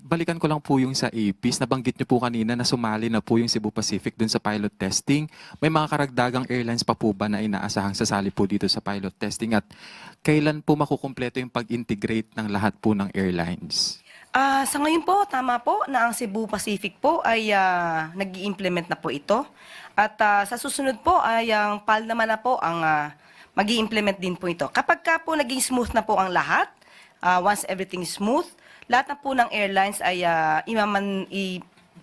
balikan ko lang po yung sa APIS. Nabanggit niyo po kanina na sumali na po yung Cebu Pacific dun sa pilot testing. May mga karagdagang airlines pa po ba na inaasahang sasali po dito sa pilot testing? At kailan po makukumpleto yung pag-integrate ng lahat po ng airlines? Sa ngayon po, tama po na ang Cebu Pacific po ay nag-i-implement na po ito. At sa susunod po ay ang PAL naman na po ang mag-i-implement din po ito. Kapag ka po naging smooth na po ang lahat, once everything is smooth, lahat na po ng airlines ay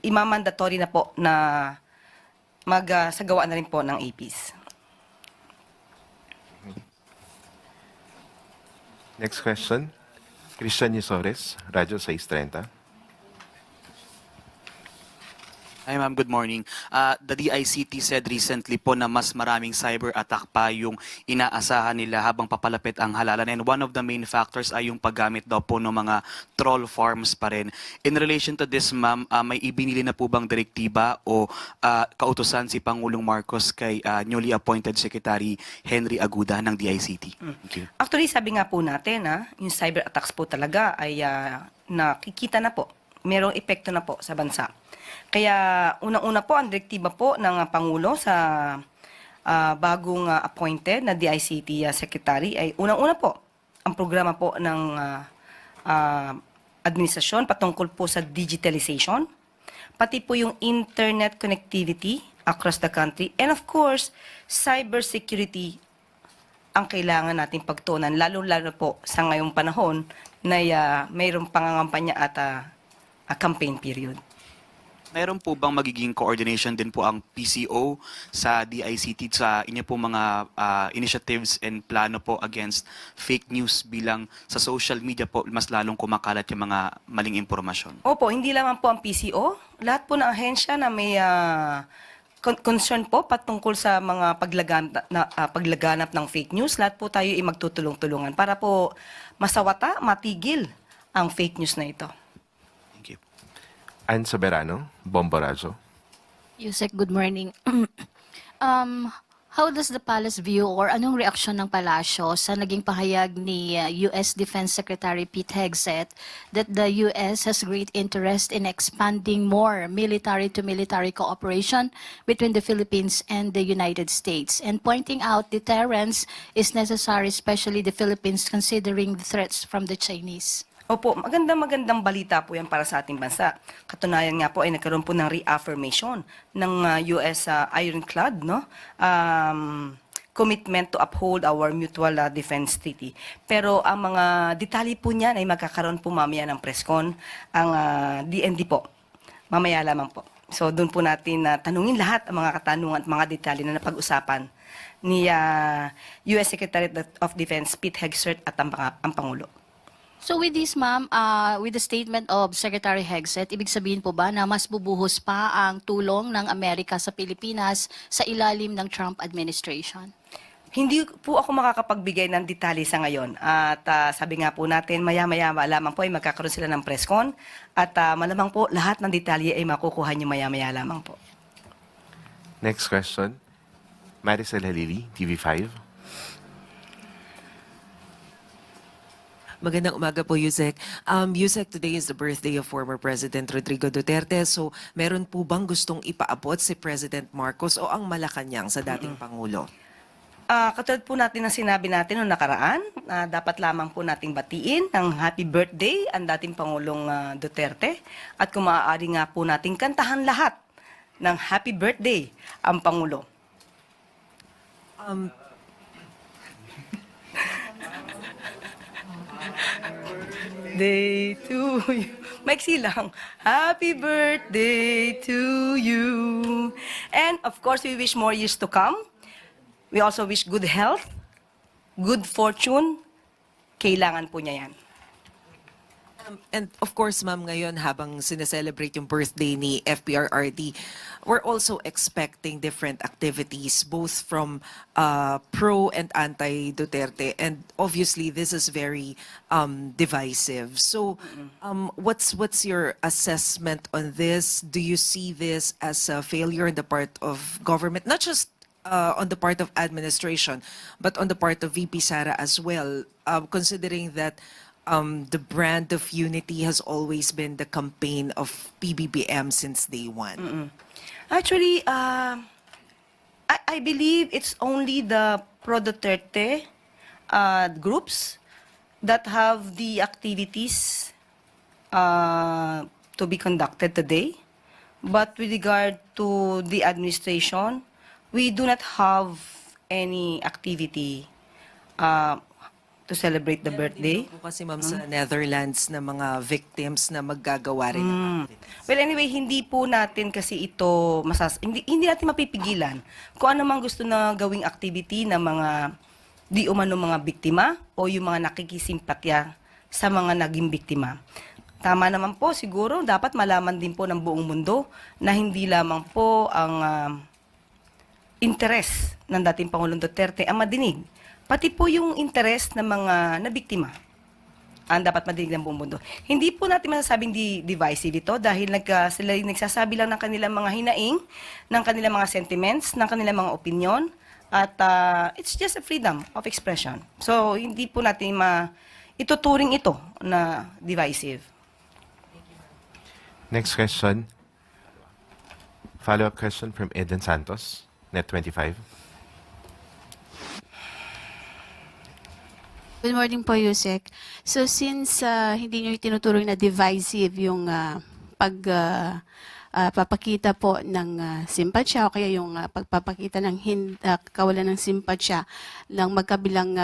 imamandatory na po na magsagawa na rin po ng APIS. Next question, Christian Yusores, Radyo 630. Hi ma'am, good morning. The DICT said recently po na mas maraming cyber attack pa yung inaasahan nila habang papalapit ang halalan. And one of the main factors ay yung paggamit daw po ng mga troll farms pa rin. In relation to this ma'am, may ibinili na po bang direktiba o kautusan si Pangulong Marcos kay newly appointed Secretary Henry Aguda ng DICT? Thank you. Actually, sabi nga po natin, yung cyber attacks po talaga ay nakikita na po. Merong epekto na po sa bansa. Kaya unang-una po ang direktiba po ng Pangulo sa bagong appointed na DICT Secretary ay unang-una po ang programa po ng administrasyon patungkol po sa digitalization, pati po yung internet connectivity across the country, and of course, cybersecurity ang kailangan nating pagtuunan, lalo-lalo po sa ngayong panahon na mayroong pangangampanya at campaign period. Meron po bang magiging coordination din po ang PCO sa DICT sa inyo po mga initiatives and plano po against fake news bilang sa social media po mas lalong kumakalat yung mga maling impormasyon? Opo, hindi lamang po ang PCO. Lahat po ng ahensya na may concern po patungkol sa mga paglaganap ng fake news, lahat po tayo ay magtutulong-tulungan para po masawata, matigil ang fake news na ito. Thank you. Ann Soberano, Bomborazo. Yusek, good morning. How does the palace view or anong reaksyon ng palasyo sa naging pahayag ni US Defense Secretary Pete Hegseth that the US has great interest in expanding more military-to-military cooperation between the Philippines and the United States, and pointing out deterrence is necessary, especially the Philippines, considering the threats from the Chinese? Opo, magandang balita po yan para sa ating bansa. Katunayan nga po ay nagkaroon po ng reaffirmation ng US Ironclad, no? Commitment to uphold our mutual defense treaty. Pero ang mga detalye po niyan ay magkakaroon po mamaya ng presscon, ang DND po. Mamaya lamang po. So doon po natin tanungin lahat ang mga katanungan at mga detalye na napag-usapan ni US Secretary of Defense Pete Hegseth at ang Pangulo. So with this, ma'am, with the statement of Secretary Hegseth, ibig sabihin po ba na mas bubuhos pa ang tulong ng Amerika sa Pilipinas sa ilalim ng Trump administration? Hindi po ako makakapagbigay ng detalye sa ngayon. At sabi nga po natin, maya-maya lamang po ay magkakaroon sila ng presscon. At malamang po lahat ng detalye ay makukuha niyo maya-maya lamang po. Next question, Maricel Halili, TV5. Magandang umaga po, Yusek. Yusek, today is the birthday of former President Rodrigo Duterte. So, meron po bang gustong ipaabot si President Marcos o ang Malacanang sa dating Pangulo? Katulad po natin na sinabi natin noong nakaraan, dapat lamang po nating batiin ng happy birthday ang dating Pangulong Duterte. At kung maaari nga po nating kantahan lahat ng happy birthday ang Pangulo. Day to you. Maiksi lang. Happy birthday to you. And of course, we wish more years to come. We also wish good health, good fortune. Kailangan po niya yan. And of course, ma'am, ngayon habang sineselebrate yung birthday ni FPRRD, we're also expecting different activities both from pro and anti-Duterte. And obviously, this is very divisive. So what's your assessment on this? Do you see this as a failure on the part of government, not just on the part of administration, but on the part of VP Sara as well, considering that the brand of unity has always been the campaign of PBBM since day one. Actually, I believe it's only the Pro Duterte groups that have the activities to be conducted today. But with regard to the administration, we do not have any activity to celebrate the birthday. Po kasi ma'am sa Netherlands na mga victims na maggagawa rin ng activities. Well, anyway, hindi po natin kasi ito hindi natin mapipigilan kung ano mang gusto na gawing activity ng mga di umano mga biktima o yung mga nakikisimpatya sa mga naging biktima. Tama naman po, siguro dapat malaman din po ng buong mundo na hindi lamang po ang interes ng dating Pangulong Duterte ang madinig, pati po yung interes ng mga nabiktima ang dapat madinig ng buong mundo. Hindi po natin masasabing divisive ito dahil sila nagsasabi lang ng kanilang mga hinaing, ng kanilang mga sentiments, ng kanilang mga opinion, at it's just a freedom of expression. So, hindi po natin ituturing ito na divisive. Next question. Follow-up question from Eden Santos, Net 25. Good morning po, Yusek. So since hindi nyo tinuturing na divisive yung papakita po ng simpatsya o kaya yung pagpapakita ng kawalan ng simpatsya ng magkabilang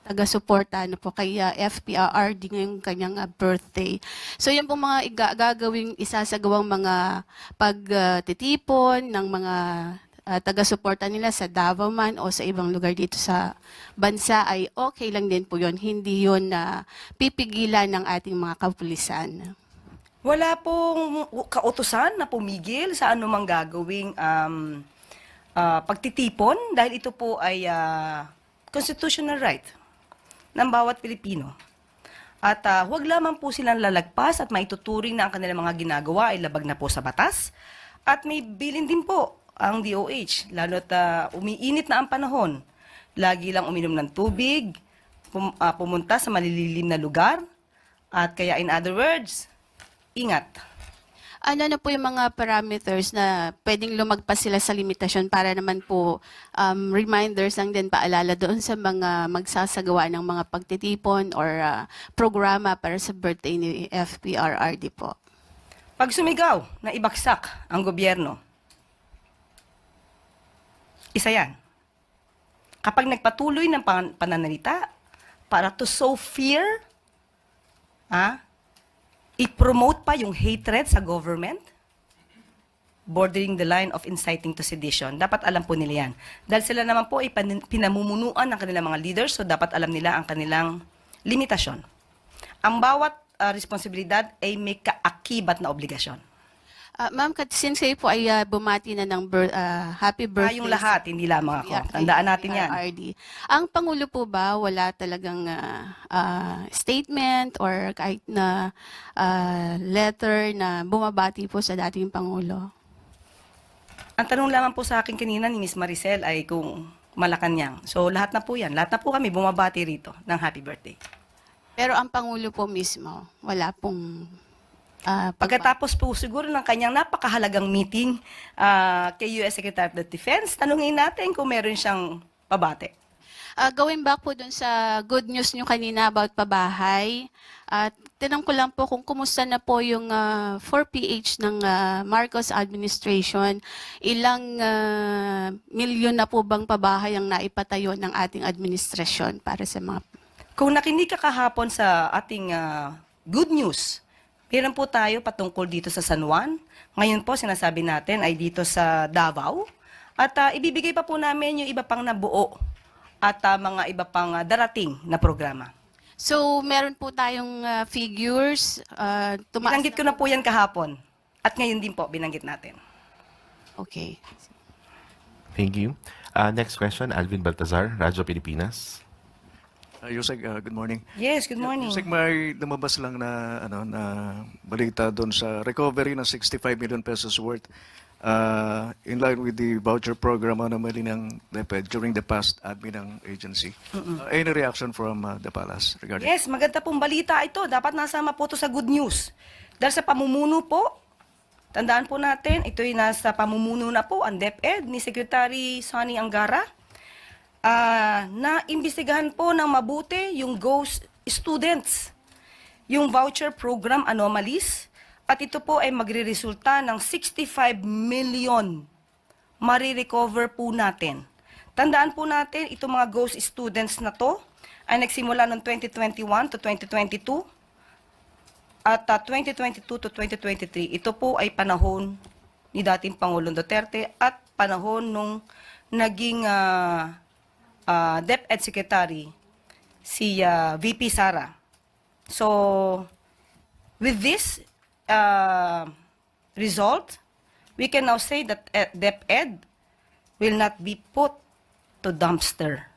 taga-suporta po kay FPRRD ngayong kanyang birthday. So yan po mga gagawing isasagawang mga pagtitipon ng mga taga-suporta nila sa Davao man o sa ibang lugar dito sa bansa ay okay lang din po yun. Hindi yun pipigilan ng ating mga kapulisan. Wala pong kautusan na pumigil sa anumang gagawing pagtitipon dahil ito po ay constitutional right ng bawat Pilipino. At huwag lamang po silang lalagpas at maituturing na ang kanilang mga ginagawa ay labag na po sa batas. At may bilin din po ang DOH, lalo't umiinit na ang panahon. Lagi lang uminom ng tubig, pumunta sa malililim na lugar, at kaya in other words, ingat. Ano na po yung mga parameters na pwedeng lumagpas sila sa limitasyon para naman po reminders lang din paalala doon sa mga magsasagawa ng mga pagtitipon or programa para sa birthday ni FPRRD po? Pag sumigaw na ibagsak ang gobyerno, isa yan. Kapag nagpatuloy ng pananalita para to sow fear, i-promote pa yung hatred sa government, bordering the line of inciting to sedition. Dapat alam po nila yan. Dahil sila naman po ay pinamumunuan ng kanilang mga leaders, so dapat alam nila ang kanilang limitasyon. Ang bawat responsibilidad ay may kaakibat na obligasyon. Ma'am, since kayo po ay bumati na ng happy birthday. Tayong lahat, hindi lamang ako. Tandaan natin yan. PRRD. Ang Pangulo po ba, wala talagang statement or kahit na letter na bumabati po sa dating Pangulo? Ang tanong lamang po sa akin kanina ni Ms. Maricel ay kung Malacanang. So lahat na po yan. Lahat na po kami bumabati rito ng happy birthday. Pero ang Pangulo po mismo, wala pong Pagkatapos po siguro ng kanyang napakahalagang meeting kay U.S. Secretary of Defense, tanungin natin kung meron siyang pabate. Going back po dun sa good news nyo kanina about pabahay, tinanong ko lang po kung kumusta na po yung 4PH ng Marcos administration. Ilang milyon na po bang pabahay ang naipatayo ng ating administrasyon para sa mga... Kung nakinig ka kahapon sa ating good news, meron po tayo patungkol dito sa San Juan. Ngayon po, sinasabi natin ay dito sa Davao. At ibibigay pa po namin yung iba pang nabuo at mga iba pang darating na programa. So, meron po tayong figures. Binanggit ko na po yan kahapon. At ngayon din po, binanggit natin. Okay. Thank you. Next question, Alvin Baltazar, Radyo Pilipinas. Yusek, good morning. Yes, good morning. Yusek, may lumabas lang na balita doon sa recovery ng 65 million pesos worth in line with the voucher program anomaly ng DepEd during the past admin ng agency. Any reaction from the palace regarding? Yes, maganda pong balita ito. Dapat nasama po ito sa good news. Dahil sa pamumuno po, tandaan po natin, ito'y nasa pamumuno na po ang DepEd ni Secretary Sonny Angara, na imbestigahan po ng mabuti yung ghost students, yung voucher program anomalies, at ito po ay magre-resulta ng 65 million marirecover po natin. Tandaan po natin, itong mga ghost students na to ay nagsimula noong 2021 to 2022 at 2022 to 2023. Ito po ay panahon ni dating Pangulong Duterte at panahon nung naging DepEd Secretary si VP Sara. So, with this result, we can now say that DepEd will not be put to dumpster.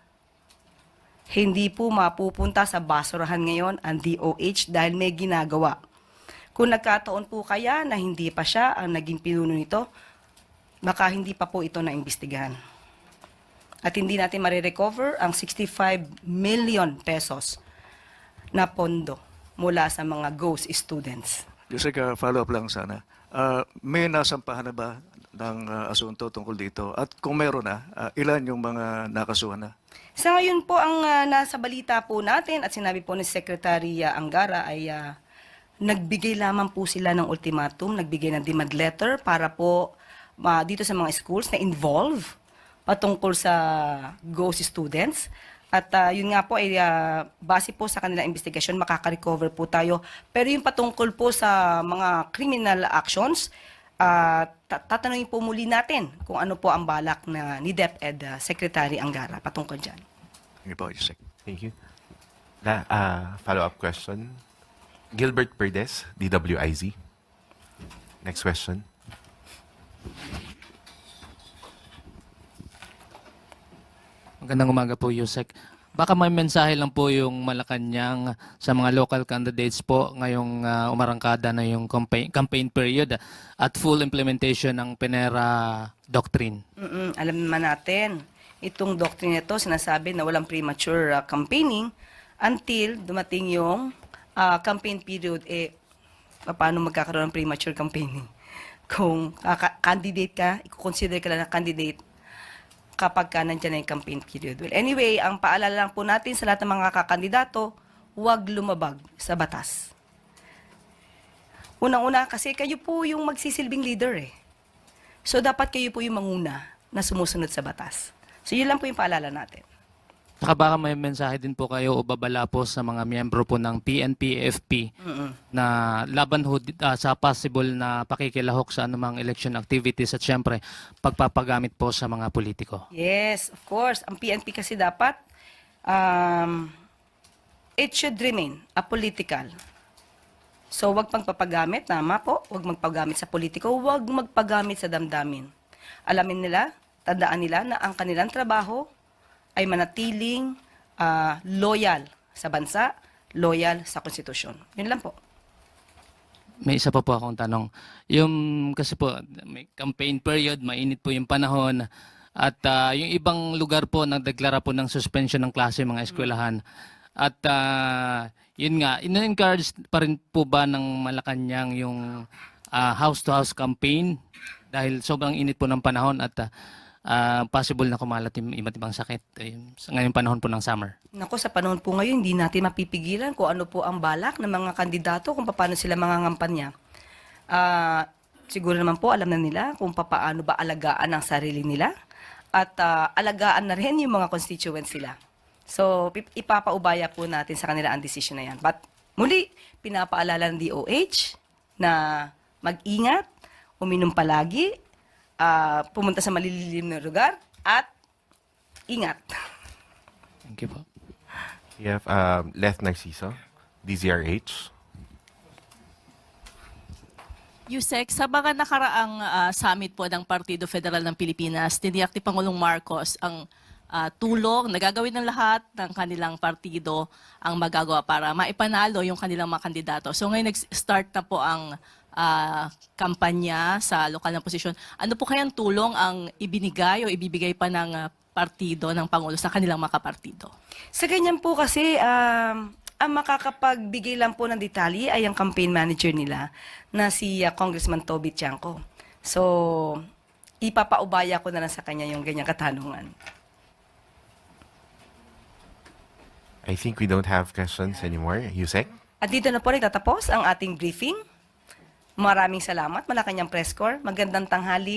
Hindi po mapupunta sa basurahan ngayon ang DOH dahil may ginagawa. Kung nagkataon po kaya na hindi pa siya ang naging pinuno nito, baka hindi pa po ito naimbestigahan. At hindi natin marirecover ang 65 million pesos na pondo mula sa mga ghost students. Yusek, follow-up lang sana. May nasampahan na ba ng asunto tungkol dito? At kung meron na, ilan yung mga nakasuhan na? Sa ngayon po, ang nasa balita po natin at sinabi po ni Secretary Angara ay nagbigay lamang po sila ng ultimatum, nagbigay ng demand letter para po dito sa mga schools na involve patungkol sa ghost students. At yun nga po ay base po sa kanilang investigasyon, makaka-recover po tayo. Pero yung patungkol po sa mga criminal actions, tatanungin po muli natin kung ano po ang balak na ni DepEd Secretary Angara patungkol dyan. Thank you po, Yusek. Thank you. Follow-up question. Gilbert Perdes, DWIZ. Next question. Magandang umaga po, Yusek. Baka may mensahe lang po yung Malacanang sa mga local candidates po ngayong umarangkada na yung campaign period at full implementation ng Penera Doctrine. Alam naman natin, itong doctrine ito sinasabi na walang premature campaigning until dumating yung campaign period. Paano magkakaroon ng premature campaigning? Kung candidate ka, i-consider ka lang na candidate kapag ka nandiyan na yung campaign period. Well, anyway, ang paalala lang po natin sa lahat ng mga kakandidato, huwag lumabag sa batas. Unang-una, kasi kayo po yung magsisilbing leader eh. So, dapat kayo po yung manguna na sumusunod sa batas. So, yun lang po yung paalala natin. Saka baka may mensahe din po kayo o babala po sa mga miyembro po ng PNP, AFP na laban ho sa possible na pakikilahok sa anumang election activities at syempre pagpapagamit po sa mga politiko. Yes, of course. Ang PNP kasi dapat, it should remain apolitical. So, wag pagpapagamit, tama po, wag magpagamit sa politiko, wag magpagamit sa damdamin. Alamin nila, tandaan nila na ang kanilang trabaho ay manatiling loyal sa bansa, loyal sa konstitusyon. Yun lang po. May isa pa po akong tanong. Yung kasi po may campaign period, mainit po yung panahon at yung ibang lugar po nagdeklara po ng suspension ng klase mga eskwelahan. At yun nga, ina-encourage pa rin po ba ng Malacanang yung house-to-house campaign dahil sobrang init po ng panahon at possible na kumalat yung iba't ibang sakit sa ngayong panahon po ng summer. Nako, sa panahon po ngayon, hindi natin mapipigilan kung ano po ang balak ng mga kandidato, kung paano sila mangangampanya. Siguro naman po, alam na nila kung paano ba alagaan ang sarili nila at alagaan na rin yung mga constituents nila. So, ipapaubaya po natin sa kanila ang desisyon na yan. But muli, pinapaalala ng DOH na mag-ingat, uminom palagi, pumunta sa malililim na lugar, at ingat. Thank you po. We have Leth Narciso, DZRH. Yusek, sa mga nakaraang summit po ng Partido Federal ng Pilipinas, tiniyak ni Pangulong Marcos ang tulong na gagawin ng lahat ng kanilang partido ang magagawa para maipanalo yung kanilang mga kandidato. So ngayon nag-start na po ang kampanya sa lokal na posisyon. Ano po kayang tulong ang ibinigay o ibibigay pa ng partido ng Pangulo sa kanilang mga kapartido? Sa ganyan po kasi, ang makakapagbigay lang po ng detalye ay ang campaign manager nila na si Congressman Toby Tiangco. So, ipapaubaya ko na lang sa kanya yung ganyang katanungan. I think we don't have questions anymore. Yusek? At dito na po nagtatapos ang ating briefing. Maraming salamat, Malacanang Press Corps. Magandang tanghali